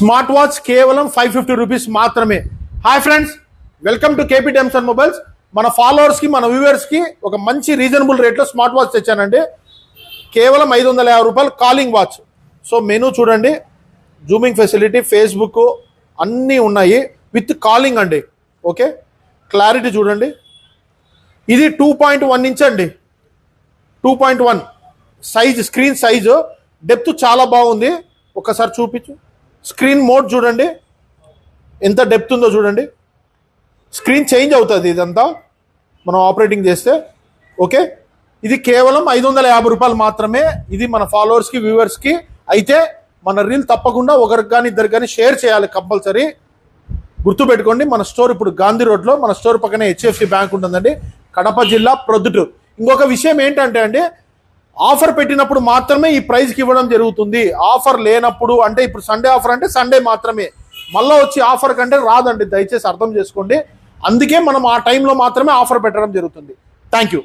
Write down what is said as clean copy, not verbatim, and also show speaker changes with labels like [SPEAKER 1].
[SPEAKER 1] Smart watch కేవలం 550 rupees మాత్రమే. Hi friends, welcome to KP times and mobiles. మన ఫాలోవర్స్కి, మన వ్యూవర్స్కి ఒక మంచి రీజనబుల్ రేట్లో స్మార్ట్ వాచ్ తెచ్చానండి. కేవలం 550 రూపాయలు కాలింగ్ వాచ్. సో మెనూ చూడండి, జూమింగ్ ఫెసిలిటీ, ఫేస్బుక్ అన్నీ ఉన్నాయి విత్ కాలింగ్ అండి. ఓకే, క్లారిటీ చూడండి. ఇది 2.1 ఇంచ్ అండి, 2.1 సైజ్, స్క్రీన్ సైజు. డెప్త్ చాలా బాగుంది, ఒకసారి చూపించు. స్క్రీన్ మోడ్ చూడండి ఎంత డెప్త్ ఉందో చూడండి. స్క్రీన్ చేంజ్ అవుతుంది ఇదంతా మనం ఆపరేటింగ్ చేస్తే. ఓకే, ఇది కేవలం 550 రూపాయలు మాత్రమే. ఇది మన ఫాలోవర్స్కి, వ్యూవర్స్కి. అయితే మన రీల్ తప్పకుండా ఒకరికి కానీ ఇద్దరికి కానీ షేర్ చేయాలి కంపల్సరీ. గుర్తుపెట్టుకోండి, మన స్టోర్ ఇప్పుడు గాంధీ రోడ్లో, మన స్టోర్ పక్కనే HDFC బ్యాంక్ ఉంటుందండి, కడప జిల్లా ప్రొద్దుటూరు. ఇంకొక విషయం ఏంటంటే అండి, ఆఫర్ పెట్టినప్పుడు మాత్రమే ఈ ప్రైస్కి ఇవ్వడం జరుగుతుంది. ఆఫర్ లేనప్పుడు, అంటే ఇప్పుడు సండే ఆఫర్ అంటే సండే మాత్రమే, మళ్ళీ వచ్చి ఆఫర్ కంటే రాదండి, దయచేసి అర్థం చేసుకోండి. అందుకే మనం ఆ టైంలో మాత్రమే ఆఫర్ పెట్టడం జరుగుతుంది. Thank you.